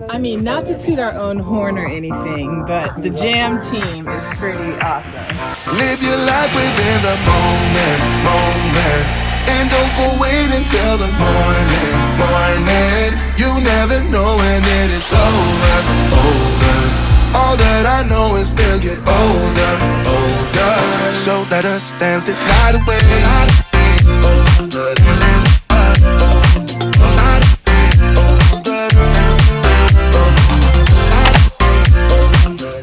I mean, not to toot our own horn or anything, but the Jam team is pretty awesome. Live your life within the moment, and don't go wait until the morning. You never know when it is over. All that I know is we'll get older. So let us dance this night away.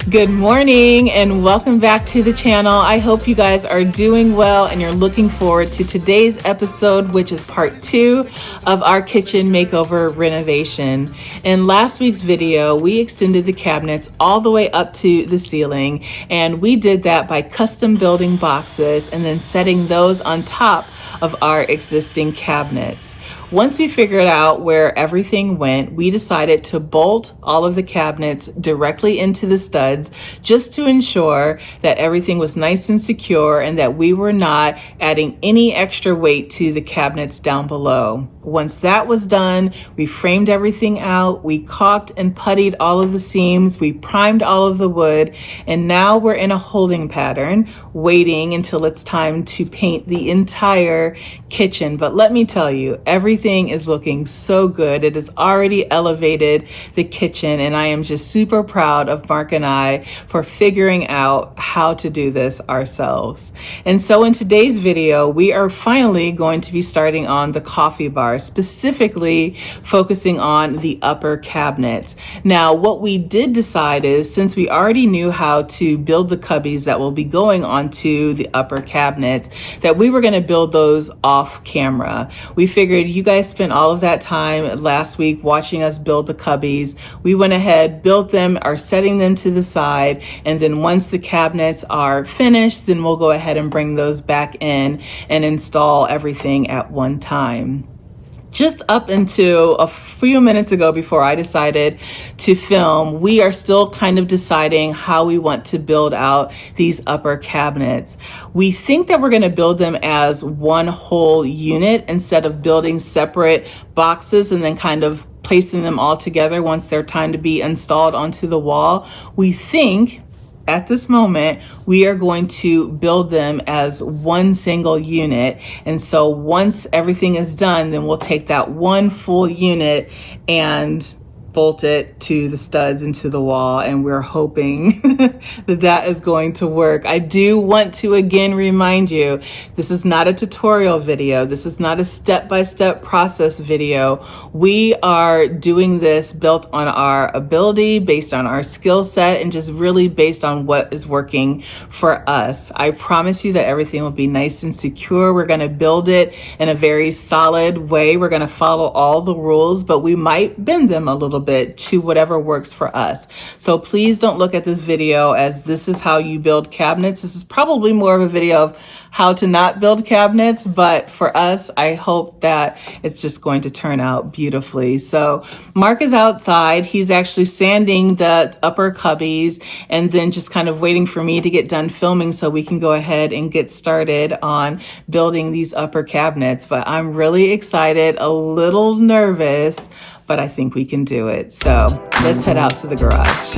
Good morning and welcome back to the channel. I hope you guys are doing well and you're looking forward to today's episode, which is part 2 of our kitchen makeover renovation. In last week's video, we extended the cabinets all the way up to the ceiling, and we did that by custom building boxes and then setting those on top of our existing cabinets. Once we figured out where everything went, we decided to bolt all of the cabinets directly into the studs just to ensure that everything was nice and secure and that we were not adding any extra weight to the cabinets down below. Once that was done, we framed everything out, we caulked and puttied all of the seams, we primed all of the wood, and now we're in a holding pattern, waiting until it's time to paint the entire kitchen. But let me tell you, everything is looking so good. It has already elevated the kitchen, and I am just super proud of Mark and I for figuring out how to do this ourselves. And so in today's video, we are finally going to be starting on the coffee bar, specifically focusing on the upper cabinets. Now, what we did decide is, since we already knew how to build the cubbies that will be going onto the upper cabinets, that we were going to build those off camera. We figured you guys spent all of that time last week watching us build the cubbies. We went ahead, built them, are setting them to the side, and then once the cabinets are finished, then we'll go ahead and bring those back in and install everything at one time. Just up until a few minutes ago before I decided to film, we are still kind of deciding how we want to build out these upper cabinets. We think that we're going to build them as one whole unit instead of building separate boxes and then kind of placing them all together once they're time to be installed onto the wall. We think at this moment, we are going to build them as one single unit. And so once everything is done, then we'll take that one full unit and bolt it to the studs into the wall, and we're hoping that that is going to work. I do want to again remind you, this is not a tutorial video. This is not a step-by-step process video. We are doing this built on our ability, based on our skill set, and just really based on what is working for us. I promise you that everything will be nice and secure. We're going to build it in a very solid way. We're going to follow all the rules, but we might bend them a little bit to whatever works for us. So please don't look at this video as this is how you build cabinets. This is probably more of a video of how to not build cabinets, but for us, I hope that it's just going to turn out beautifully. So Mark is outside. He's actually sanding the upper cubbies and then just kind of waiting for me to get done filming so we can go ahead and get started on building these upper cabinets. But I'm really excited, a little nervous, but I think we can do it. So let's head out to the garage.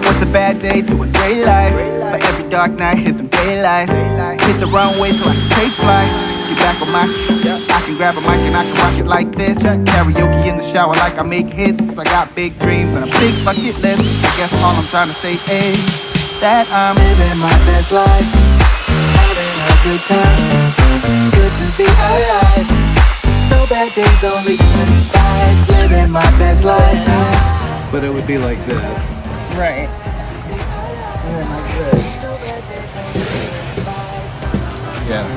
What's a bad day to a great life? For every dark night, here's some daylight. Hit the runway so I can take flight. Get back on my shit. I can grab a mic and I can rock it like this. Karaoke in the shower like I make hits. I got big dreams and a big bucket list. I guess all I'm trying to say is that I'm living my best life, having a good time. Good to be alive. No bad days, only good vibes. Living my best life. But it would be like this. Right. And then like this. Yes.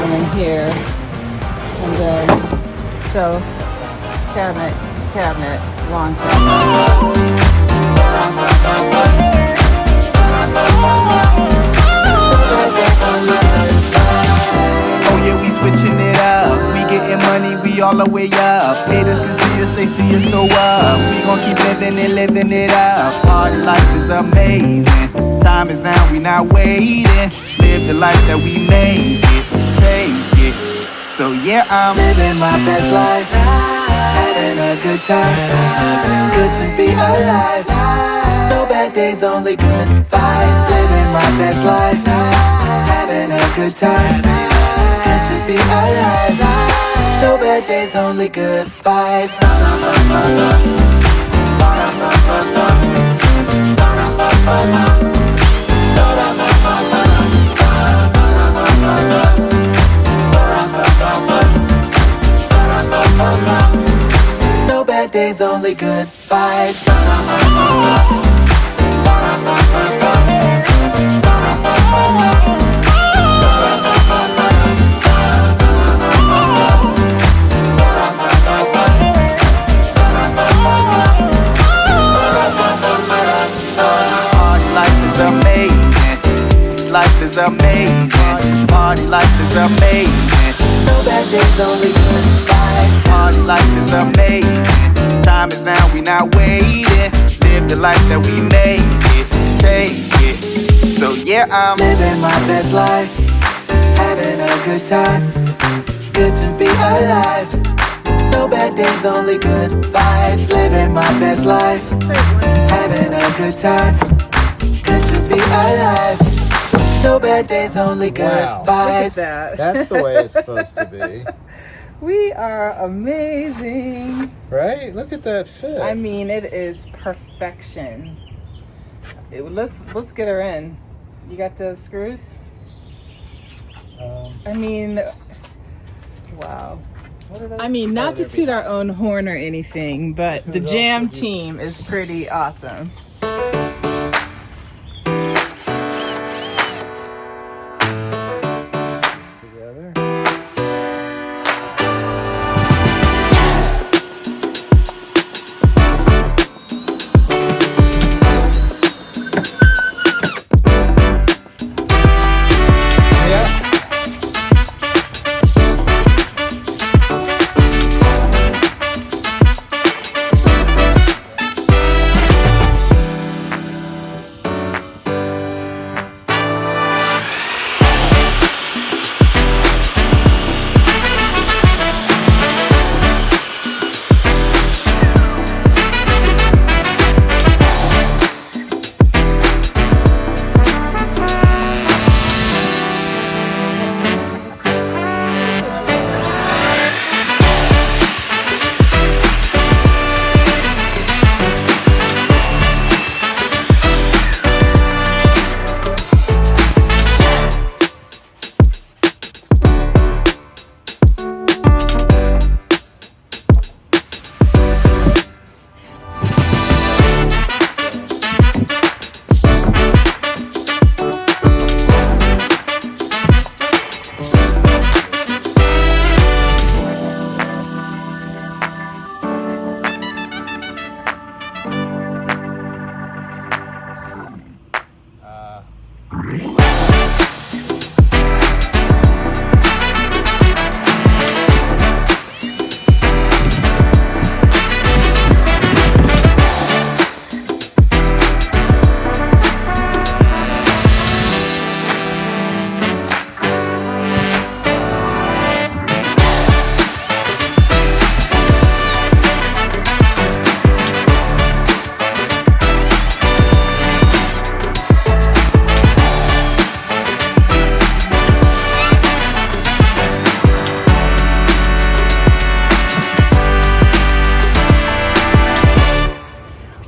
And then here. And then so cabinet, long cabinet. Oh yeah, we switching it up. We getting money, we all the way up. Haters can see us, they see us so up. We gon' keep living and living it up. Party life is amazing. Time is now, we not waiting. Live the life that we made it, take it. So yeah, I'm living my best life, having a good time. Good to be alive. No bad days, only good vibes. Living my best life, having a good time. Good to be alive. No bad days, only good vibes. No bad days, only good vibes. Life is amazing. Party life is amazing. No bad days, only good vibes. Party life is amazing. Time is now, we not waiting. Live the life that we made it, take it. So yeah, I'm living my best life, having a good time. Good to be alive. No bad days, only good vibes. Living my best life, having a good time. Good to be alive. No bad days, only good Wow. Look vibes. at that. That's the way it's supposed to be. We are amazing. Right? Look at that fit. I mean, it is perfection. Let's get her in. You got the screws? I mean, wow. what did I mean, not to there toot our own horn or anything, but the Who's Jam else would you- team is pretty awesome. together. Yeah.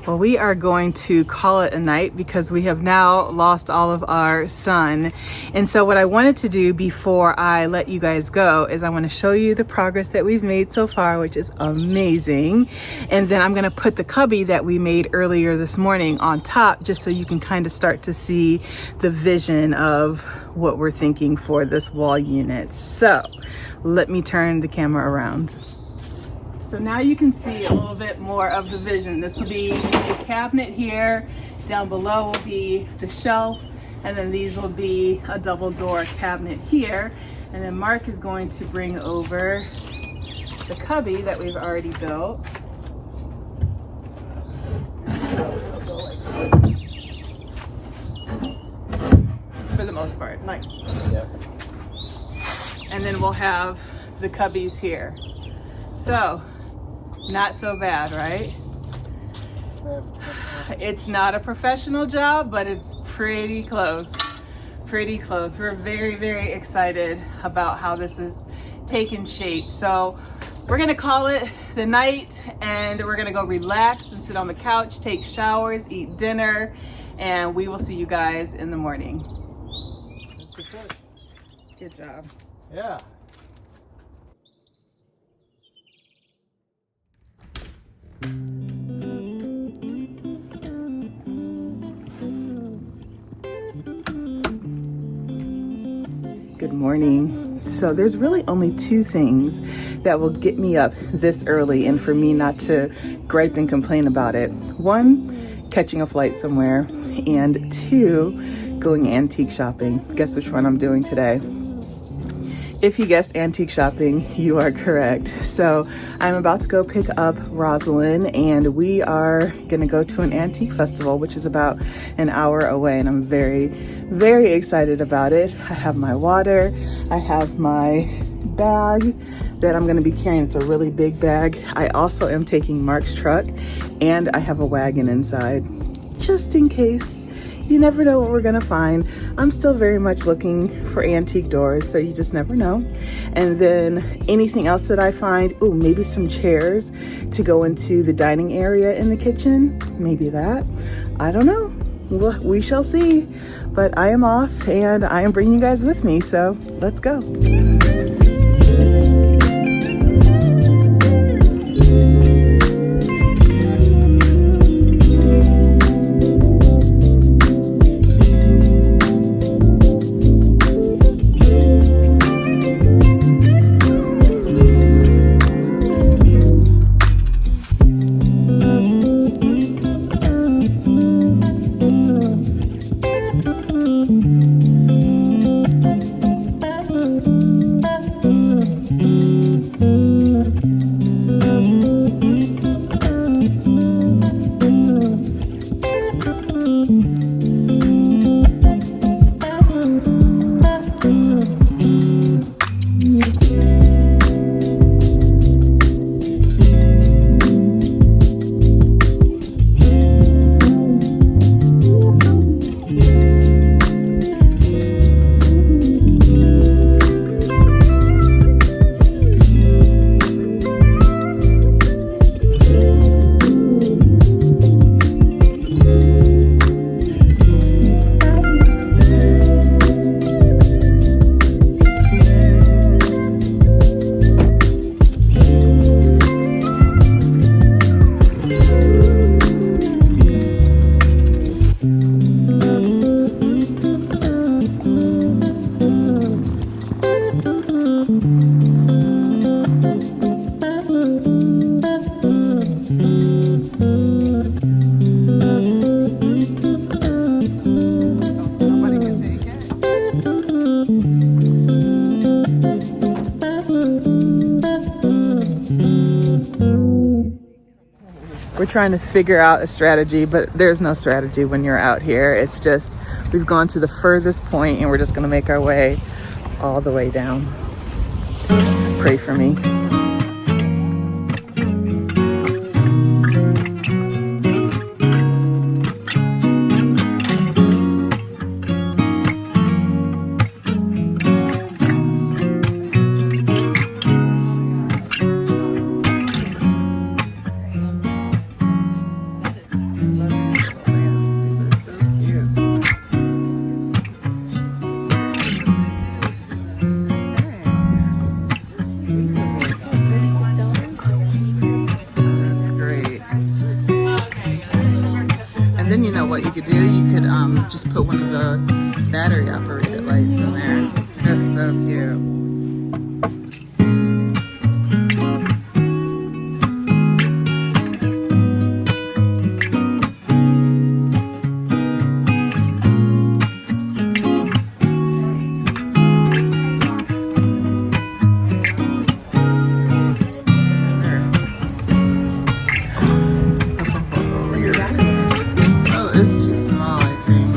Well, we are going to call it a night because we have now lost all of our sun. And so what I wanted to do before I let you guys go is I want to show you the progress that we've made so far, which is amazing. And then I'm going to put the cubby that we made earlier this morning on top, just so you can kind of start to see the vision of what we're thinking for this wall unit. So let me turn the camera around. So now you can see a little bit more of the vision. This will be the cabinet here. Down below will be the shelf. And then these will be a double door cabinet here. And then Mark is going to bring over the cubby that we've already built. It'll go like this. For the most part. Like, Yep. and then we'll have the cubbies here. So, not so bad, right? It's not a professional job, but it's pretty close. Pretty close. We're very, very excited about how this is taking shape. So we're gonna call it the night, and we're gonna go relax and sit on the couch, take showers, eat dinner, and we will see you guys in the morning. That's it. Good job. Yeah. Good morning. So there's really only two things that will get me up this early and for me not to gripe and complain about it. One, catching a flight somewhere, and two, going antique shopping. Guess which one I'm doing today? If you guessed antique shopping, you are correct. So I'm about to go pick up Rosalind, and we are gonna go to an antique festival, which is about an hour away, and I'm very, very excited about it. I have my water, I have my bag that I'm gonna be carrying. It's a really big bag. I also am taking Mark's truck, and I have a wagon inside, just in case. You never know what we're gonna find. I'm still very much looking for antique doors, so you just never know. And then anything else that I find, ooh, maybe some chairs to go into the dining area in the kitchen. Maybe that, I don't know. Well, we shall see. But I am off, and I am bringing you guys with me, so let's go. We're trying to figure out a strategy, but there's no strategy when you're out here. It's just, we've gone to the furthest point and we're just gonna make our way all the way down. Pray for me. And then you know what you could do? You could just put one of the battery operated lights in there. That's so cute. just too small, I think.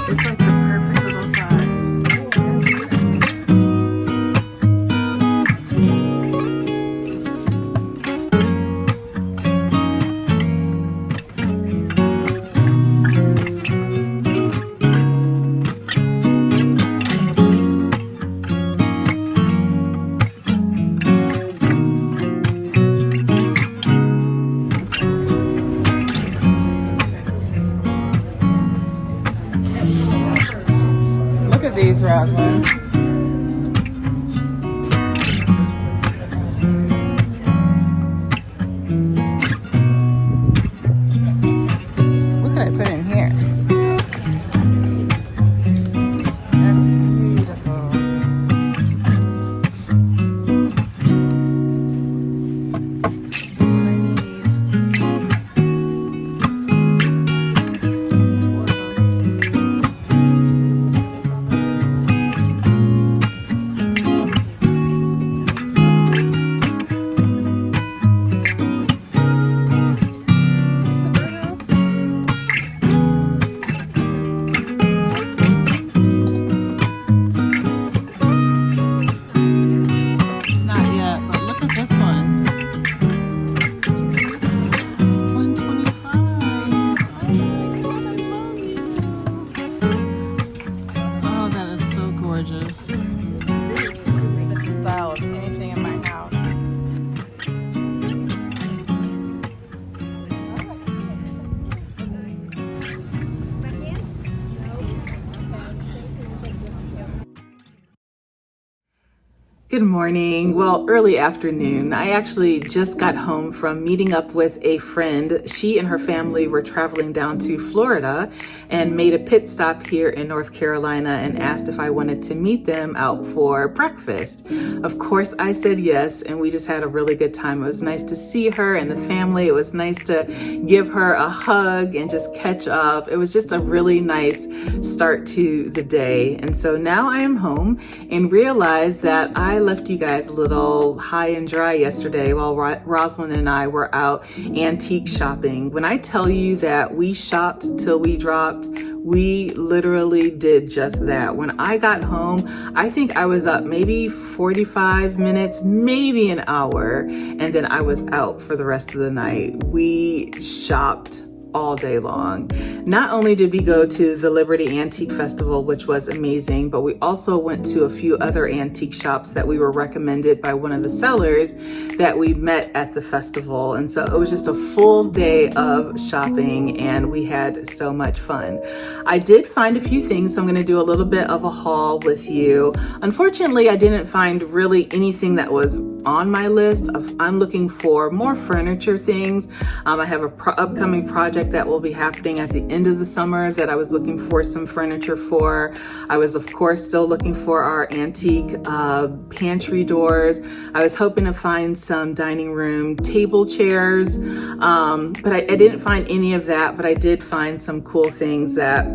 It's like the perfect little size. Look at these, Rosalind. What could I put in here? That's beautiful. Not yet, but look at this one. 125. Oh, that is so gorgeous. This is the style of anything in my house. Good morning. Well, early afternoon. I actually just got home from meeting up with a friend. She and her family were traveling down to Florida and made a pit stop here in North Carolina and asked if I wanted to meet them out for breakfast. Of course, I said yes, and we just had a really good time. It was nice to see her and the family. It was nice to give her a hug and just catch up. It was just a really nice start to the day. And so now I am home and realized that I left you guys a little high and dry yesterday while Rosalind and I were out antique shopping. When I tell you that we shopped till we dropped, we literally did just that. When I got home, I think I was up maybe 45 minutes, maybe an hour, and then I was out for the rest of the night. We shopped all day long. Not only did we go to the Liberty Antique Festival, which was amazing, but we also went to a few other antique shops that we were recommended by one of the sellers that we met at the festival. And so it was just a full day of shopping and we had so much fun. I did find a few things, so I'm going to do a little bit of a haul with you. Unfortunately, I didn't find really anything that was on my list. I'm looking for more furniture things. I have a upcoming project that will be happening at the end of the summer that I was looking for some furniture for. I was, of course, still looking for our antique pantry doors. I was hoping to find some dining room table chairs, but I didn't find any of that, but I did find some cool things that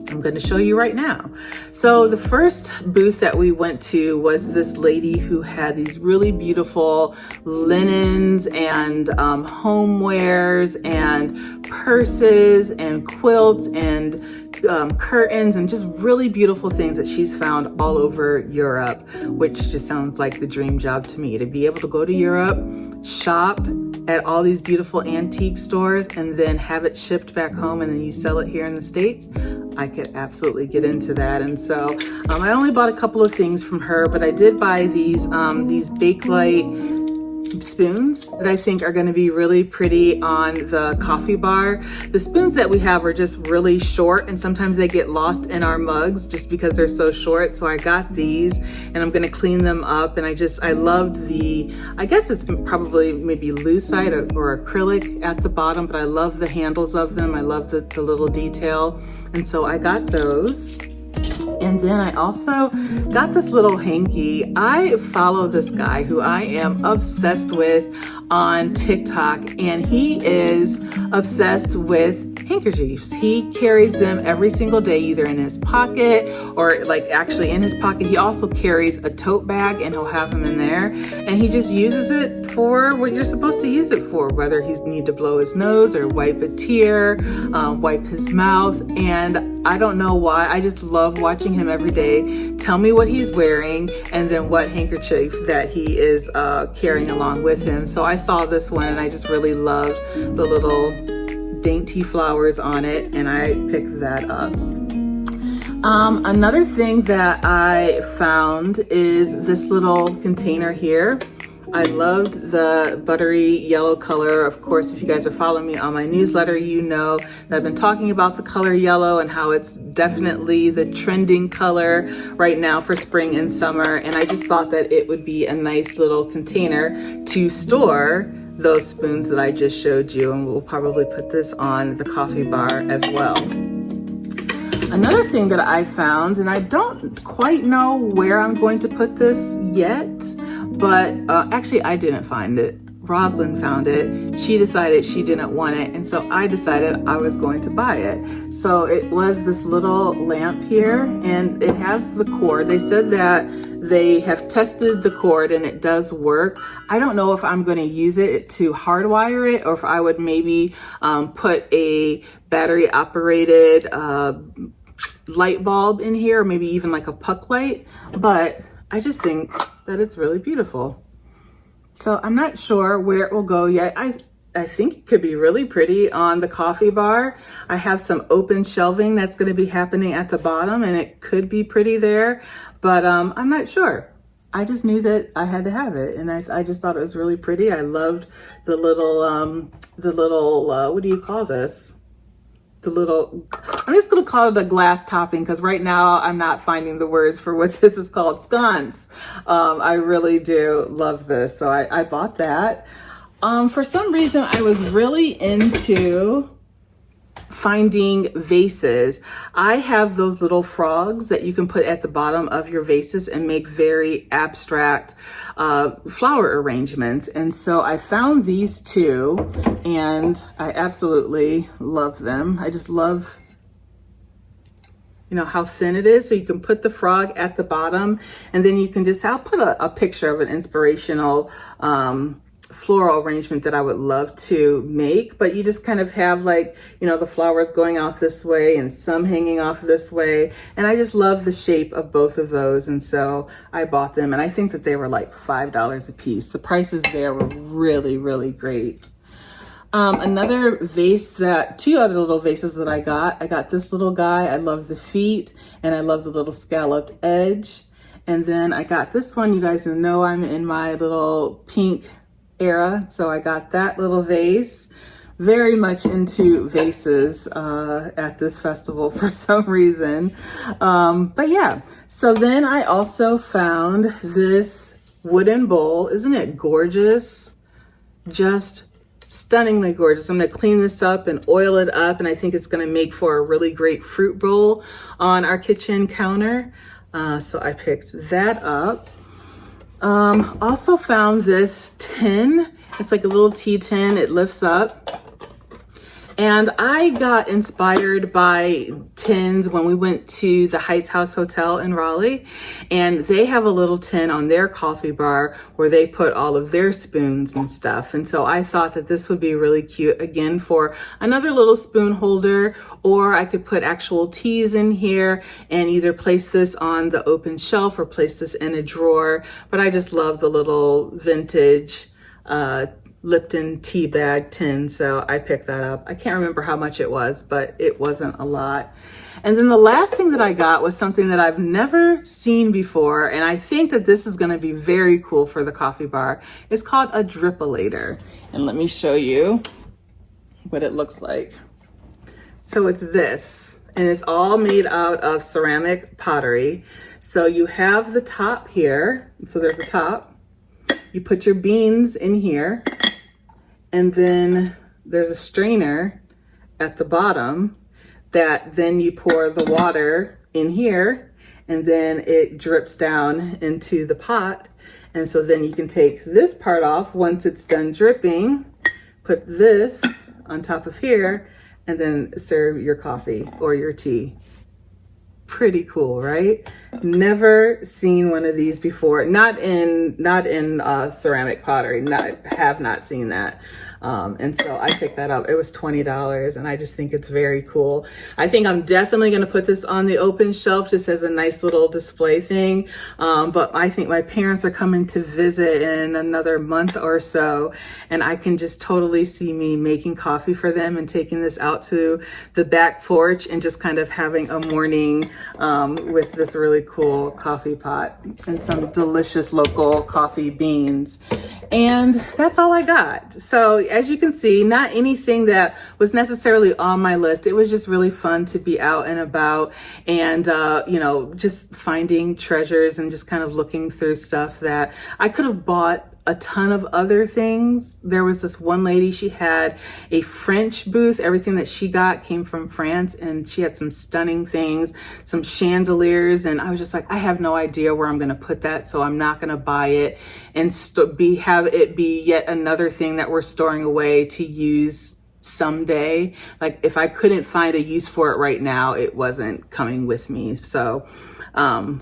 I'm going to show you right now. So the first booth that we went to was this lady who had these really beautiful linens and homewares and purses and quilts and curtains and just really beautiful things that she's found all over Europe, which just sounds like the dream job to me, to be able to go to Europe, shop at all these beautiful antique stores, and then have it shipped back home and then you sell it here in the States. I could absolutely get into that. And so I only bought a couple of things from her, but I did buy these Bakelite spoons that I think are going to be really pretty on the coffee bar. The spoons that we have are just really short and sometimes they get lost in our mugs just because they're so short. So I got these and I'm going to clean them up. And I loved I guess it's probably maybe lucite or acrylic at the bottom, but I love the handles of them. I love the little detail. And so I got those. And then I also got this little hanky. I follow this guy who I am obsessed with on TikTok, and he is obsessed with handkerchiefs. He carries them every single day, either in his pocket or like actually in his pocket. He also carries a tote bag and he'll have them in there. And he just uses it for what you're supposed to use it for, whether he's need to blow his nose or wipe a tear, wipe his mouth. And I don't know why, I just love watching him every day tell me what he's wearing and then what handkerchief that he is carrying along with him. So I saw this one and I just really loved the little dainty flowers on it, and I picked that up. Another thing that I found is this little container here. I loved the buttery yellow color. Of course, if you guys are following me on my newsletter, you know that I've been talking about the color yellow and how it's definitely the trending color right now for spring and summer. And I just thought that it would be a nice little container to store those spoons that I just showed you. And we'll probably put this on the coffee bar as well. Another thing that I found, and I don't quite know where I'm going to put this yet, but actually I didn't find it. Rosalind found it. She decided she didn't want it, and so I decided I was going to buy it. So it was this little lamp here, and it has the cord. They said that they have tested the cord and it does work. I don't know if I'm going to use it to hardwire it or if I would maybe put a battery operated light bulb in here, or maybe even like a puck light, but I just think that it's really beautiful. So I'm not sure where it will go yet. I think it could be really pretty on the coffee bar. I have some open shelving that's going to be happening at the bottom, and it could be pretty there, but I'm not sure. I just knew that I had to have it, and I just thought it was really pretty. I loved the little what do you call this? I'm just going to call it a glass topping, because right now I'm not finding the words for what this is called. Scones. I really do love this. So I bought that. For some reason, I was really into finding vases. I have those little frogs that you can put at the bottom of your vases and make very abstract flower arrangements. And so I found these two and I absolutely love them. I just love, you know, how thin it is. So you can put the frog at the bottom, and then you can just, I'll put a picture of an inspirational floral arrangement that I would love to make, but you just kind of have, like, you know, the flowers going out this way and some hanging off this way. And I just love the shape of both of those. And so I bought them, and I think that they were like $5 a piece. The prices there were really, really great. Another vase two other little vases that I got this little guy. I love the feet and I love the little scalloped edge. And then I got this one. You guys know I'm in my little pink era, so I got that little vase. Very much into vases at this festival for some reason. But yeah, so then I also found this wooden bowl. Isn't it gorgeous? Just stunningly gorgeous. I'm going to clean this up and oil it up, and I think it's going to make for a really great fruit bowl on our kitchen counter. So I picked that up. Also found this tin. It's like a little tea tin. It lifts up. And I got inspired by tins when we went to the Heights House Hotel in Raleigh, and they have a little tin on their coffee bar where they put all of their spoons and stuff. And so I thought that this would be really cute, again, for another little spoon holder, or I could put actual teas in here and either place this on the open shelf or place this in a drawer. But I just love the little vintage Lipton tea bag tin, so I picked that up. I can't remember how much it was, but it wasn't a lot. And then the last thing that I got was something that I've never seen before, and I think that this is going to be very cool for the coffee bar. It's called a drippolator, and let me show you what it looks like. So it's this, and it's all made out of ceramic pottery. So you have the top here, so there's a top. You put your beans in here, and then there's a strainer at the bottom that then you pour the water in here, and then it drips down into the pot. And so then you can take this part off once it's done dripping, put this on top of here, and then serve your coffee or your tea. Pretty cool, right? Never seen one of these before. Not in ceramic pottery. Have not seen that. And so I picked that up. It was $20, and I just think it's very cool. I think I'm definitely going to put this on the open shelf just as a nice little display thing. But I think my parents are coming to visit in another month or so, and I can just totally see me making coffee for them and taking this out to the back porch and just kind of having a morning with this really cool coffee pot and some delicious local coffee beans. And that's all I got. So as you can see, not anything that was necessarily on my list. It was just really fun to be out and about and, just finding treasures and just kind of looking through stuff that I could have bought a ton of other things. There was this one lady, she had a French booth. Everything that she got came from France, and she had some stunning things, some chandeliers, and I was just like, I have no idea where I'm gonna put that, so I'm not gonna buy it and have it be yet another thing that we're storing away to use someday. Like if I couldn't find a use for it right now, it wasn't coming with me. So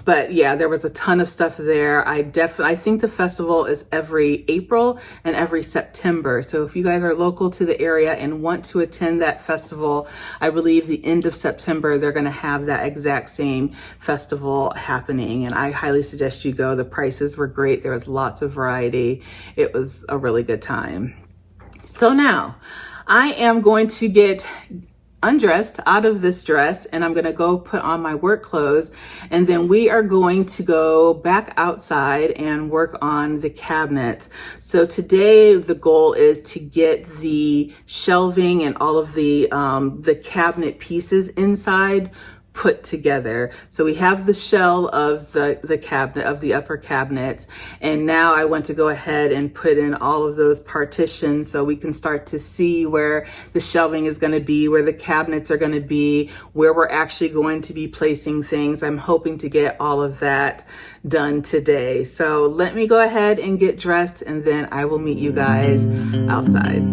but yeah, there was a ton of stuff there. I think the festival is every April and every September. So if you guys are local to the area and want to attend that festival, I believe the end of September, they're going to have that exact same festival happening. And I highly suggest you go. The prices were great. There was lots of variety. It was a really good time. So now I am going to get undressed out of this dress, and I'm gonna go put on my work clothes, and then we are going to go back outside and work on the cabinets. So today the goal is to get the shelving and all of the cabinet pieces inside put together. So we have the shell of the cabinet, of the upper cabinets, and now I want to go ahead and put in all of those partitions so we can start to see where the shelving is going to be, where the cabinets are going to be, where we're actually going to be placing things. I'm hoping to get all of that done today. So let me go ahead and get dressed, and then I will meet you guys outside.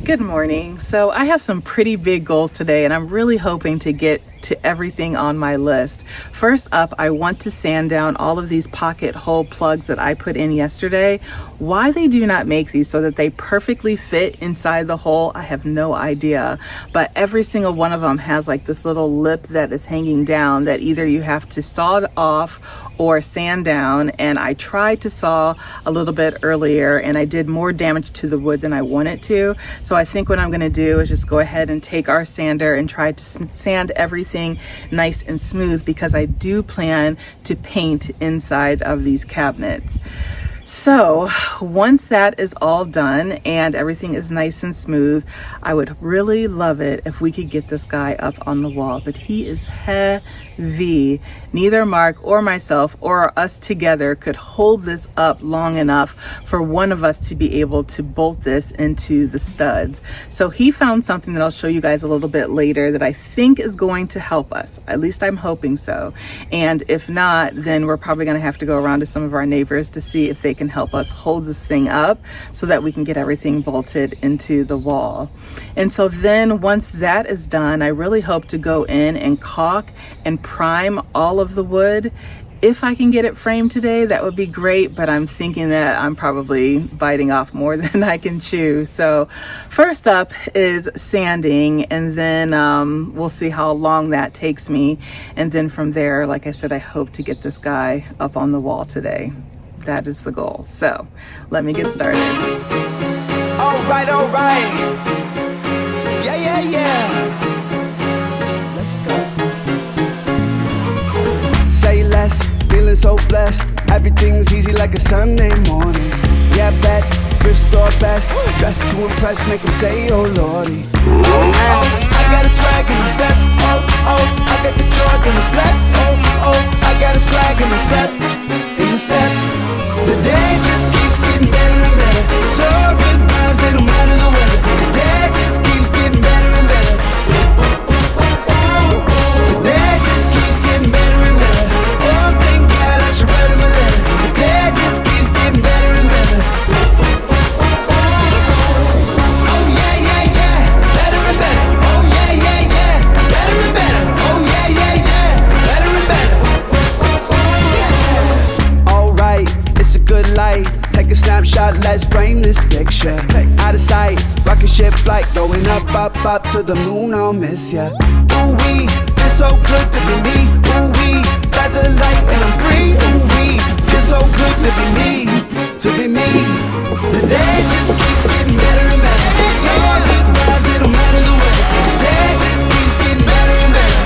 Good morning. So I have some pretty big goals today, and I'm really hoping to get to everything on my list. First up, I want to sand down all of these pocket hole plugs that I put in yesterday. Why they do not make these so that they perfectly fit inside the hole, I have no idea. But every single one of them has like this little lip that is hanging down that either you have to saw it off or sand down. And I tried to saw a little bit earlier and I did more damage to the wood than I wanted to. So I think what I'm gonna do is just go ahead and take our sander and try to sand everything nice and smooth, because I do plan to paint inside of these cabinets. So once that is all done and everything is nice and smooth, I would really love it if we could get this guy up on the wall, but he is heavy. Neither Mark or myself or us together could hold this up long enough for one of us to be able to bolt this into the studs. So he found something that I'll show you guys a little bit later that I think is going to help us. At least I'm hoping so. And if not, then we're probably gonna have to go around to some of our neighbors to see if they can help us hold this thing up so that we can get everything bolted into the wall. And so then once that is done, I really hope to go in and caulk and prime all of the wood. If I can get it framed today, that would be great, but I'm thinking that I'm probably biting off more than I can chew. So first up is sanding, and then we'll see how long that takes me. And then from there, like I said, I hope to get this guy up on the wall today. That is the goal. So let me get started. All right, all right. Yeah, yeah, yeah. Let's go. Say less, feeling so blessed. Everything's easy like a Sunday morning. Yeah, bet, thrift store best. Dressed to impress, make them say, oh lordy. Oh, I got a swag in my step. Oh, oh, I got the George and the flex. Oh, oh, I got a swag in my step. In the step. The day just keeps getting better and better. It's all good vibes, they don't matter the weather. The day just keeps getting better and better. The day just keeps getting better and better. Oh, thank God I should write him a letter. The day just keeps getting better and better. Oh yeah, yeah, yeah, better and better. Oh yeah, yeah, yeah, better and better. Oh yeah, yeah, yeah, better and better. All right. It's a good light. Take a snapshot, let's frame this picture. Out of sight, rocket ship flight, going up, up, up to the moon, I'll miss ya. Ooh wee, it's so good to be me. Ooh wee, feather light and I'm free. Ooh wee, it's so good to be me, to be me. The day just keeps getting better and better. It's all good vibes, it don't matter the weather. The day just keeps getting better and better.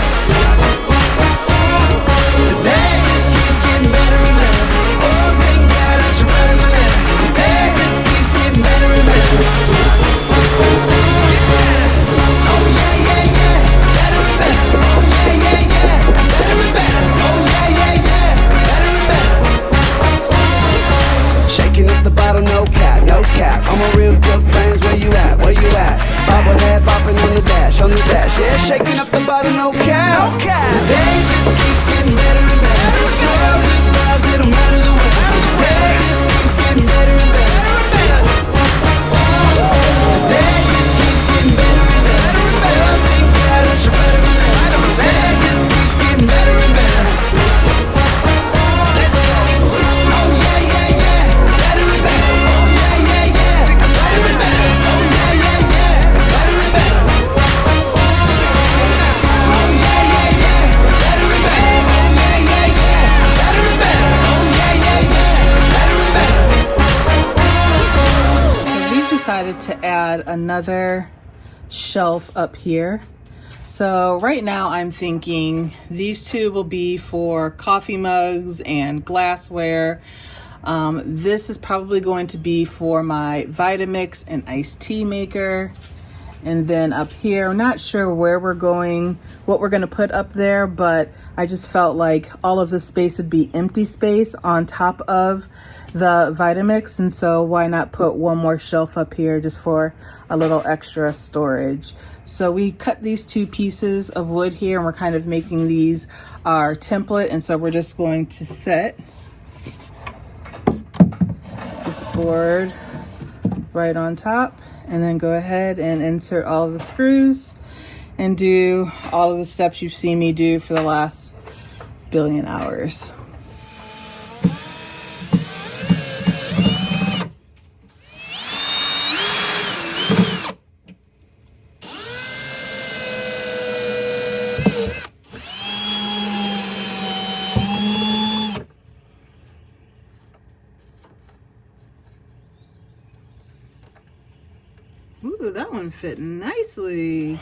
The day just keeps getting better and better. Oh, thank God I should write him a letter. The day just keeps getting better and better. Oh yeah, yeah, yeah, better and better. Oh yeah, yeah, yeah, better and better. Oh yeah, yeah, yeah, better and better. Shaking up the bottle, no cap, no cap. I'm a real good friends, where you at, where you at? Bobblehead bopping on the dash, yeah. Shaking up the bottle, no cap. Today just keeps getting better and better. It's all good vibes, it don't matter the weather. Today just keeps getting better and better. Today just keeps getting better and better. Oh, thank God I should write him a letter. Today just keeps getting better and better. Oh yeah, yeah, yeah, better and better. Oh yeah, yeah, yeah, better and better. Oh yeah, yeah, yeah, better and better. Oh yeah, yeah, yeah, better and better. Oh yeah, yeah, yeah, better and better. Oh yeah, yeah, yeah, better and better. So we've decided to add another shelf up here. So right now I'm thinking these two will be for coffee mugs and glassware. This is probably going to be for my Vitamix and iced tea maker. And then up here, I'm not sure where we're going, what we're gonna put up there, but I just felt like all of the space would be empty space on top of the Vitamix. And so why not put one more shelf up here just for a little extra storage. So we cut these two pieces of wood here and we're kind of making these our template. And so we're just going to set this board right on top and then go ahead and insert all of the screws. and do all of the steps you've seen me do for the last billion hours. Ooh, that one fit nicely.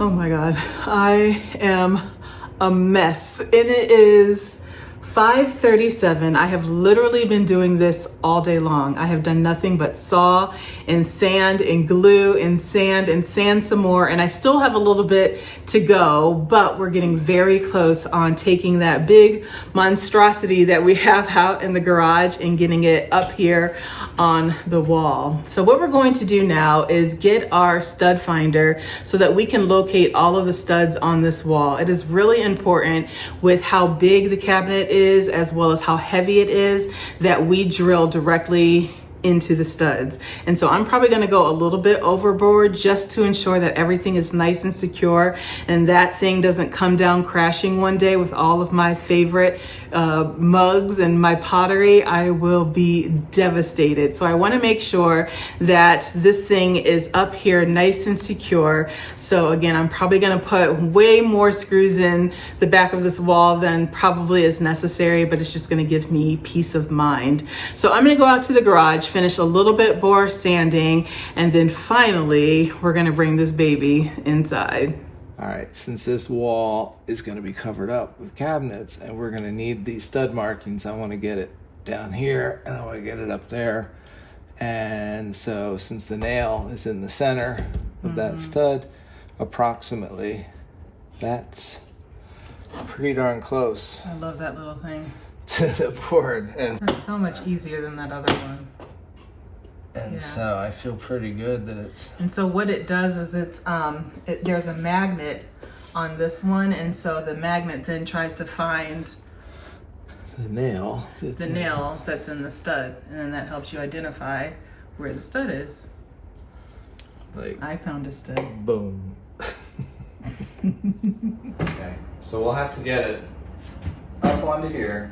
Oh my God, I am a mess. And it is 5:37. I have literally been doing this all day long. I have done nothing but saw and sand and glue and sand some more. And I still have a little bit to go, but we're getting very close on taking that big monstrosity that we have out in the garage and getting it up here on the wall. So what we're going to do now is get our stud finder so that we can locate all of the studs on this wall. It is really important with how big the cabinet is as well as how heavy it is that we drill directly into the studs. And so I'm probably going to go a little bit overboard just to ensure that everything is nice and secure and that thing doesn't come down crashing one day with all of my favorite mugs and my pottery. I will be devastated. So I want to make sure that this thing is up here nice and secure. So again, I'm probably going to put way more screws in the back of this wall than probably is necessary, but it's just going to give me peace of mind. So I'm going to go out to the garage, finish a little bit more sanding, and then finally we're going to bring this baby inside. All right, since this wall is going to be covered up with cabinets and we're going to need these stud markings, I want to get it down here and I want to get it up there. And so since the nail is in the center of that stud, approximately, that's pretty darn close I love that little thing. to the board. And It's so much easier than that other one. so I feel pretty good that it's... And so what it does is there's a magnet on this one, and so the magnet then tries to find the nail that's in the stud, and then that helps you identify where the stud is. like, I found a stud. boom. Okay, so we'll have to get it up onto here.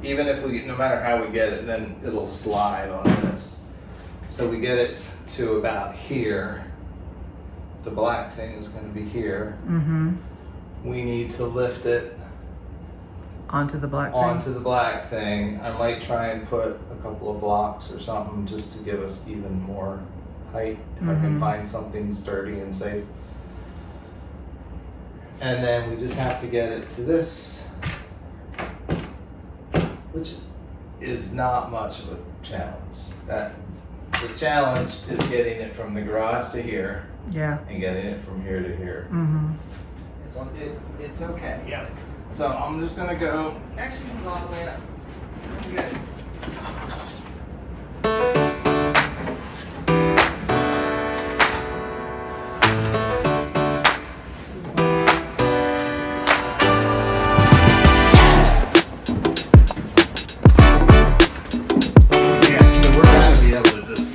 Even if no matter how we get it, then it'll slide on this. So we get it to about here. The black thing is going to be here. We need to lift it Onto the black onto the black thing. I might try and put a couple of blocks or something just to give us even more height if I can find something sturdy and safe. And then we just have to get it to this, which is not much of a challenge. The challenge is getting it from the garage to here Yeah. and getting it from here to here. It's okay. Yeah. So I'm just gonna go. Actually, you can go all the way up. Good. Yeah. So we're gonna be able to just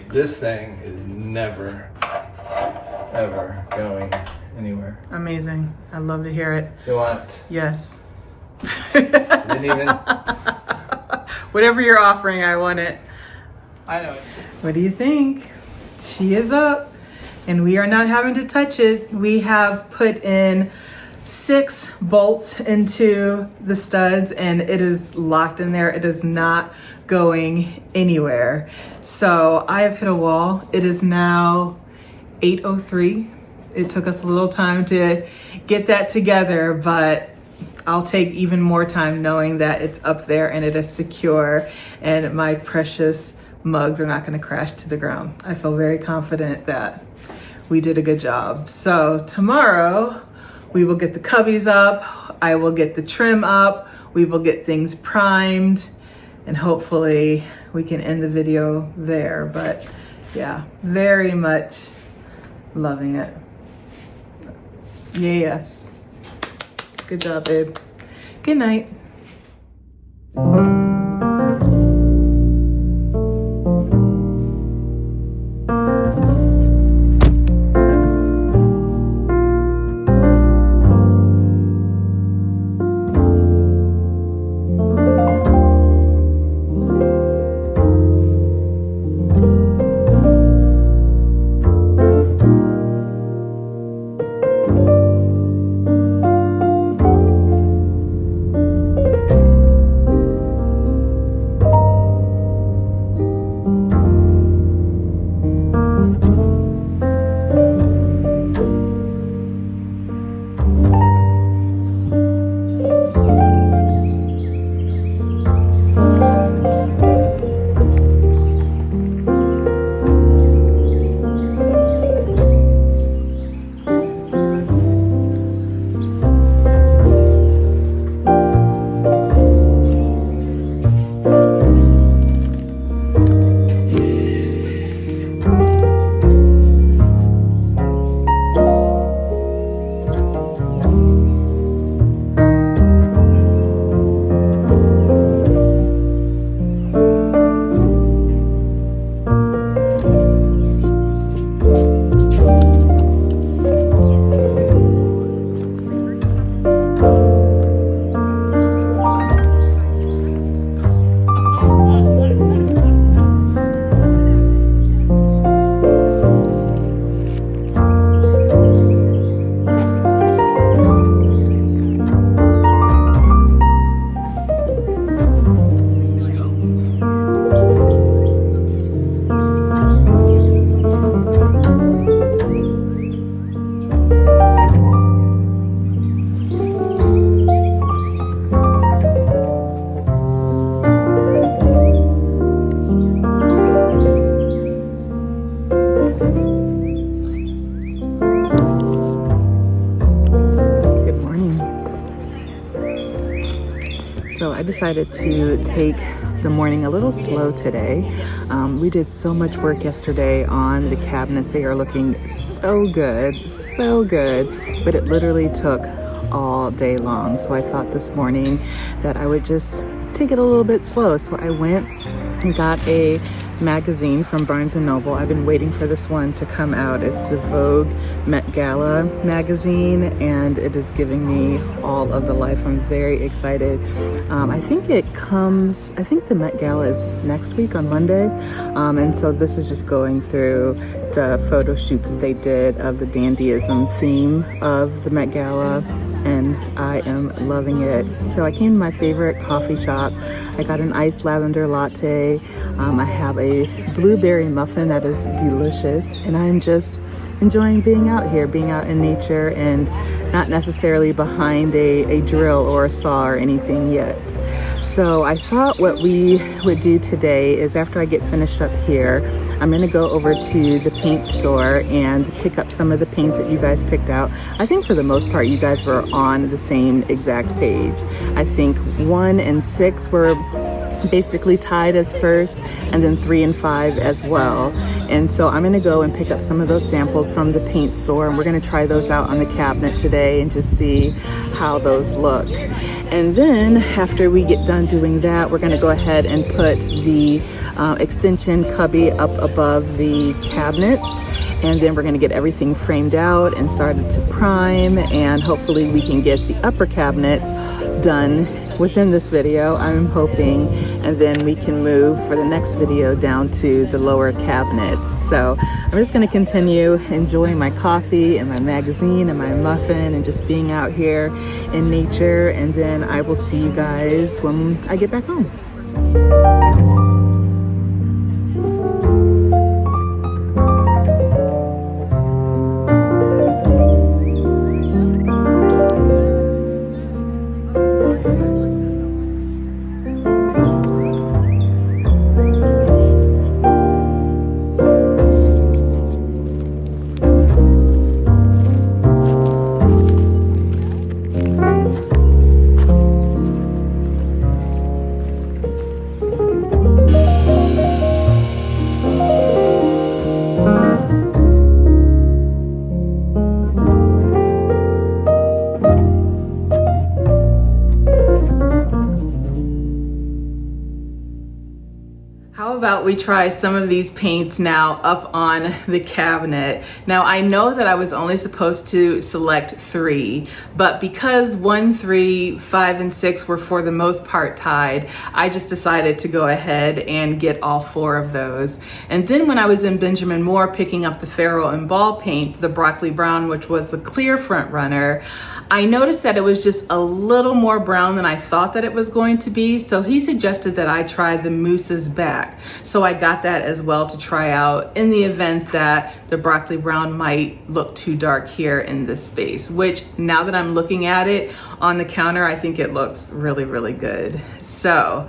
This thing is never, ever going anywhere. Amazing. I love to hear it. You want? Yes. Didn't even. Whatever you're offering, I want it. I know. What do you think? She is up, and we are not having to touch it. We have put in 6 bolts into the studs, and it is locked in there. It is not going anywhere. So I have hit a wall. It is now 8:03. It took us a little time to get that together, but I'll take even more time knowing that it's up there and it is secure and my precious mugs are not going to crash to the ground. I feel very confident that we did a good job. So tomorrow we will get the cubbies up. I will get the trim up. We will get things primed, and hopefully we can end the video there. But yeah, very much loving it. Yes. Good job, babe. Good night. So I decided to take the morning a little slow today. We did so much work yesterday on the cabinets. They are looking so good, but it literally took all day long. So I thought this morning that I would just take it a little bit slow. So I went and got a magazine from Barnes & Noble. I've been waiting for this one to come out. It's the Vogue Met Gala magazine, and it is giving me all of the life. I'm very excited. I think the Met Gala is next week on Monday, and so this is just going through the photo shoot that they did of the dandyism theme of the Met Gala, and I am loving it. So I came to my favorite coffee shop. I got an iced lavender latte. I have a blueberry muffin that is delicious, and I'm just enjoying being out here, being out in nature and not necessarily behind a drill or a saw or anything yet. So I thought what we would do today is, after I get finished up here, I'm gonna go over to the paint store and pick up some of the paints that you guys picked out. I think for the most part, you guys were on the same exact page. I think 1 and 6 were basically tied as first, and then 3 and 5 as well. And so I'm gonna go and pick up some of those samples from the paint store, and we're gonna try those out on the cabinet today and just see how those look. And then after we get done doing that, we're gonna go ahead and put the extension cubby up above the cabinets, and then we're gonna get everything framed out and started to prime, and hopefully we can get the upper cabinets done within this video, I'm hoping, and then we can move for the next video down to the lower cabinets. So I'm just gonna continue enjoying my coffee and my magazine and my muffin and just being out here in nature, and then I will see you guys when I get back home. How about we try some of these paints now up on the cabinet? Now I know that I was only supposed to select 3, but because 1, 3, 5, and 6 were for the most part tied, I just decided to go ahead and get all 4 of those. And then when I was in Benjamin Moore picking up the Ferrule and Ball paint, the Broccoli Brown, which was the clear front runner, I noticed that it was just a little more brown than I thought that it was going to be. So he suggested that I try the Moose's Back. So I got that as well to try out in the event that the Broccoli Brown might look too dark here in this space, which now that I'm looking at it on the counter, I think it looks really, really good. So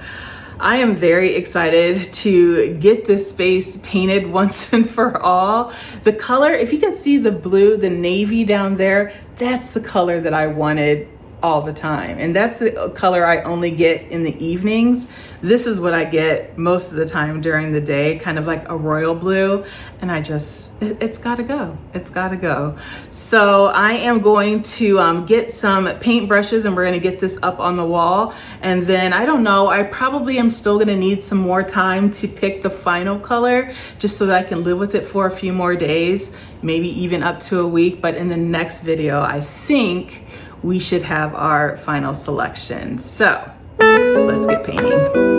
I am very excited to get this space painted once and for all. The color, if you can see the blue, the navy down there, that's the color that I wanted all the time. And that's the color I only get in the evenings. This is what I get most of the time during the day, kind of like a royal blue. And it's gotta go. It's gotta go. So I am going to get some paint brushes, and we're gonna get this up on the wall. And then I don't know, I probably am still gonna need some more time to pick the final color, just so that I can live with it for a few more days, maybe even up to a week. But in the next video, I think we should have our final selection. So let's get painting.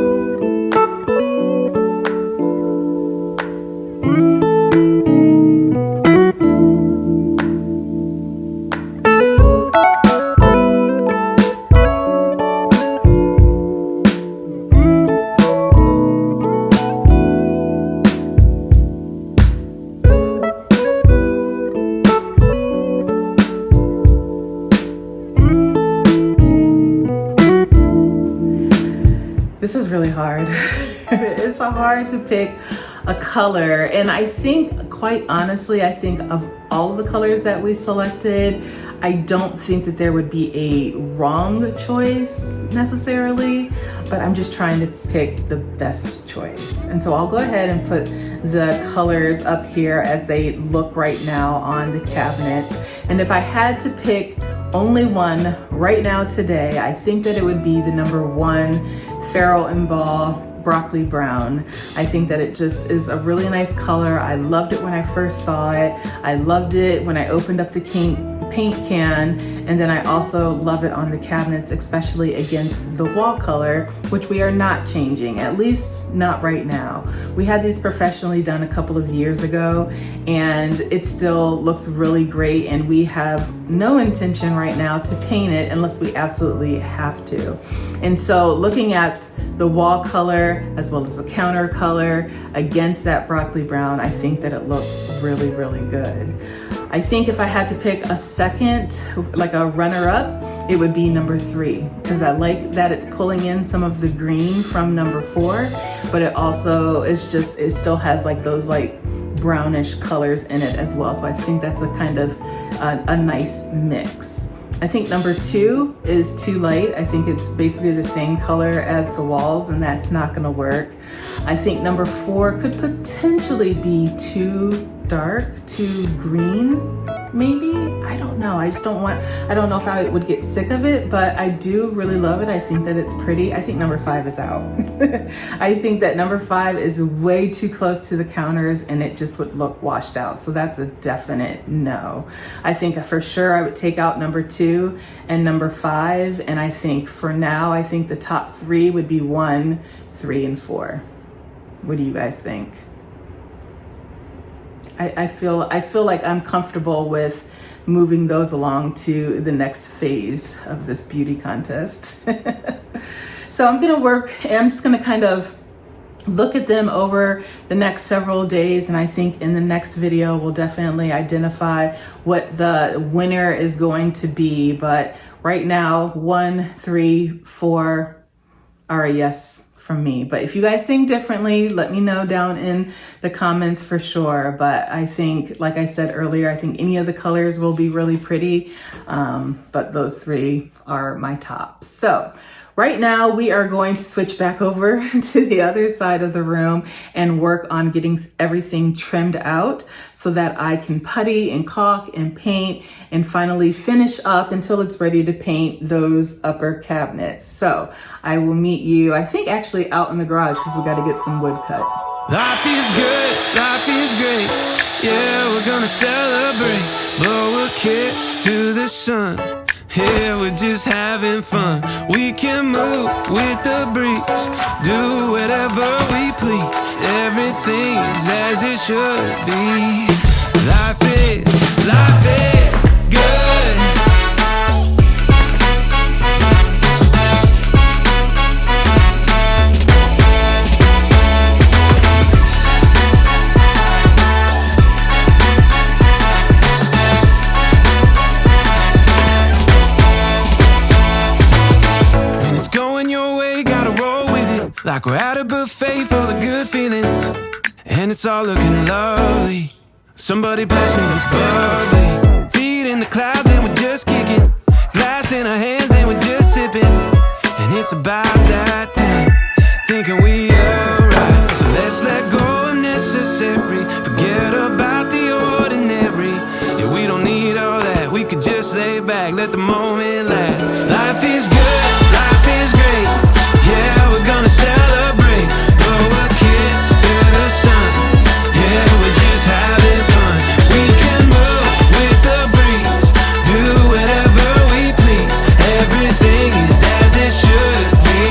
This is really hard. It's hard to pick a color. And I think, quite honestly, I think of all of the colors that we selected, I don't think that there would be a wrong choice necessarily, but I'm just trying to pick the best choice. And so I'll go ahead and put the colors up here as they look right now on the cabinet. And if I had to pick only one right now today, I think that it would be the number 1 Ferrule and Ball Broccoli Brown. I think that it just is a really nice color. I loved it when I first saw it. I loved it when I opened up the paint can, and then I also love it on the cabinets, especially against the wall color, which we are not changing, at least not right now. We had these professionally done a couple of years ago, and it still looks really great, and we have no intention right now to paint it unless we absolutely have to. And so looking at the wall color as well as the counter color against that broccoli brown, I think that it looks really, really good. I think if I had to pick a second, like a runner-up, it would be number 3, because I like that it's pulling in some of the green from number 4, but it also is just, it still has like those like brownish colors in it as well. So I think that's a kind of a nice mix. I think number 2 is too light. I think it's basically the same color as the walls, and that's not gonna work. I think number 4 could potentially be too dark, too green, maybe. I don't know. I don't know if I would get sick of it, but I do really love it. I think that it's pretty. I think number 5 is out. I think that number 5 is way too close to the counters and it just would look washed out. So that's a definite no. I think for sure I would take out number 2 and number 5. And I think for now, I think the top 3 would be 1, 3, and 4. What do you guys think? I feel like I'm comfortable with moving those along to the next phase of this beauty contest. So I'm just gonna kind of look at them over the next several days, and I think in the next video we'll definitely identify what the winner is going to be. But right now, 1, 3, 4 are a yes from me. But if you guys think differently, let me know down in the comments for sure. But I think, like I said earlier, I think any of the colors will be really pretty. But those 3 are my tops. So right now we are going to switch back over to the other side of the room and work on getting everything trimmed out so that I can putty and caulk and paint and finally finish up until it's ready to paint those upper cabinets. So I will meet you, I think actually out in the garage because we got to get some wood cut. Life is good, life is great. Yeah, we're gonna celebrate. Blow a kiss to the sun. Yeah, we're just having fun. We can move with the breeze, do whatever we please. Everything is as it should be. Life is good. Like we're at a buffet full of good feelings, and it's all looking lovely. Somebody pass me the bubbly. Feet in the clouds and we're just kicking. Glass in our hands and we're just sipping. And it's about that time, thinking we arrived. So let's let go of necessary. Forget about the ordinary. Yeah, we don't need all that. We could just lay back, let the moment last. Life is good, life is great. Yeah, we're gonna celebrate. Blow a kiss to the sun. Yeah, we're just having fun. We can move with the breeze, do whatever we please. Everything is as it should be.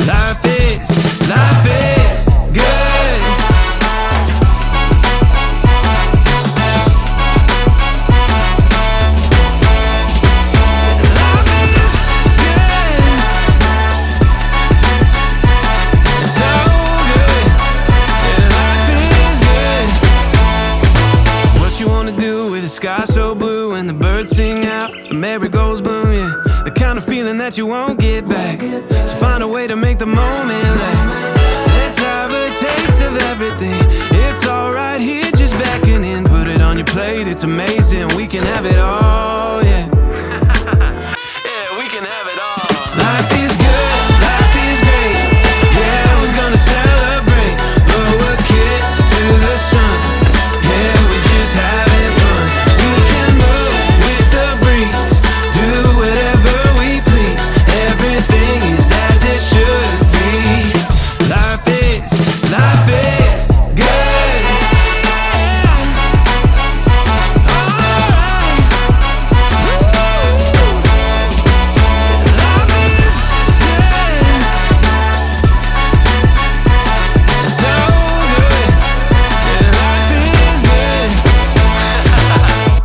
Life is good. Sky so blue and the birds sing out, the merry-goes boom, yeah. The kind of feeling that you won't get back. So find a way to make the moment last. Let's have a taste of everything. It's all right here, just backing in. Put it on your plate, it's amazing. We can have it all, yeah. Yeah, we can have it all. Life is good, life is great. Yeah, we're gonna celebrate. Blow a kiss to the sun. Yeah, we're just having fun. We can move with the breeze, do whatever we please. Everything is as it should be. Life is good.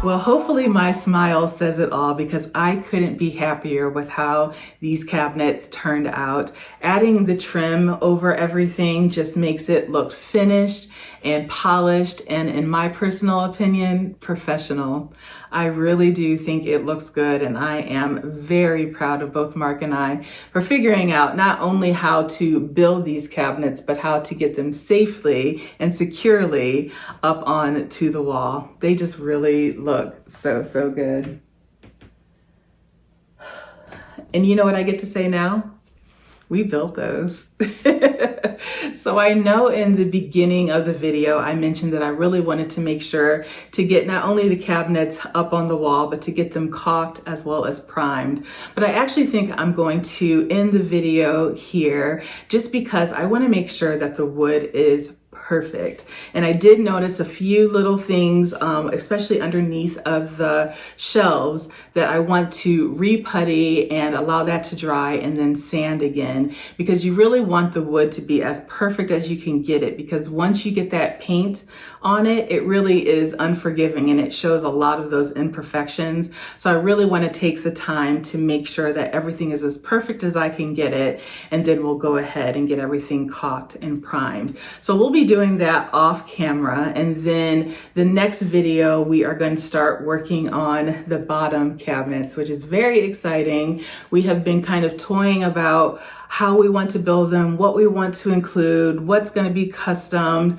Well, hopefully my smile says it all because I couldn't be happier with how these cabinets turned out. Adding the trim over everything just makes it look finished and polished and, in my personal opinion, professional. I really do think it looks good, and I am very proud of both Mark and I for figuring out not only how to build these cabinets, but how to get them safely and securely up onto the wall. They just really look so good. And you know what I get to say now? We built those. So I know in the beginning of the video, I mentioned that I really wanted to make sure to get not only the cabinets up on the wall, but to get them caulked as well as primed. But I actually think I'm going to end the video here just because I want to make sure that the wood is perfect. And I did notice a few little things, especially underneath of the shelves, that I want to re-putty and allow that to dry and then sand again, because you really want the wood to be as perfect as you can get it, because once you get that paint on it, it really is unforgiving and it shows a lot of those imperfections. So I really want to take the time to make sure that everything is as perfect as I can get it, and then we'll go ahead and get everything caulked and primed. So we'll be doing that off camera, and then the next video we are going to start working on the bottom cabinets, which is very exciting. We have been kind of toying about how we want to build them, what we want to include, what's going to be custom,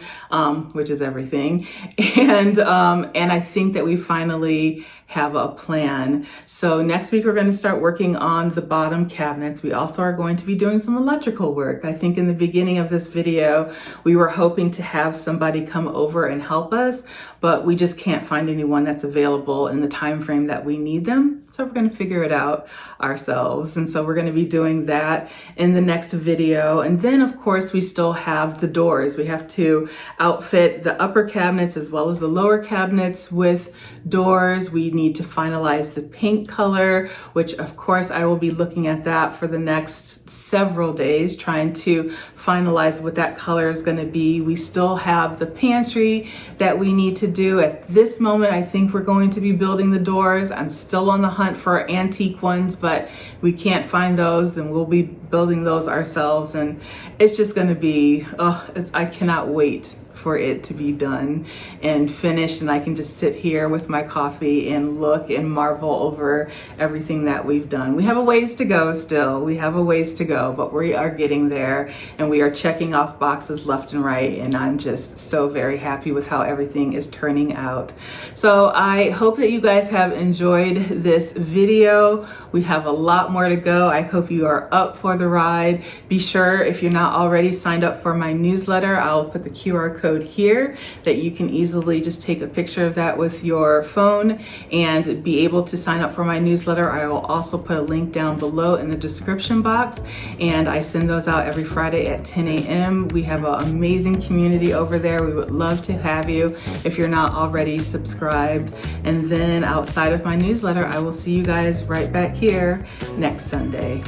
which is everything. And I think that we finally have a plan. So next week we're going to start working on the bottom cabinets. We also are going to be doing some electrical work. I think in the beginning of this video, we were hoping to have somebody come over and help us, but we just can't find anyone that's available in the time frame that we need them. So we're going to figure it out ourselves. And so we're going to be doing that in the next video. And then of course we still have the doors. We have to outfit the upper cabinets as well as the lower cabinets with doors. We need to finalize the paint color, which of course I will be looking at that for the next several days, trying to finalize what that color is going to be. We still have the pantry that we need to do. At this moment, I think we're going to be building the doors. I'm still on the hunt for antique ones, but we can't find those, then we'll be building those ourselves. And it's just going to be, I cannot wait for it to be done and finished, and I can just sit here with my coffee and look and marvel over everything that we've done. We have a ways to go still. We have a ways to go, but we are getting there, and we are checking off boxes left and right, and I'm just so very happy with how everything is turning out. So I hope that you guys have enjoyed this video. We have a lot more to go. I hope you are up for the ride. Be sure, if you're not already signed up for my newsletter, I'll put the QR code here that you can easily just take a picture of that with your phone and be able to sign up for my newsletter. I will also put a link down below in the description box, and I send those out every Friday at 10 a.m. We have an amazing community over there. We would love to have you if you're not already subscribed. And then outside of my newsletter, I will see you guys right back here next Sunday.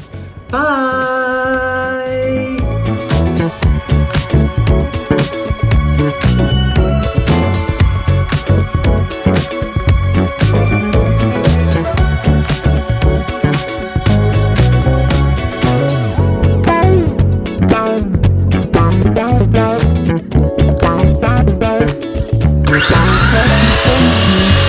Bye. Thank you.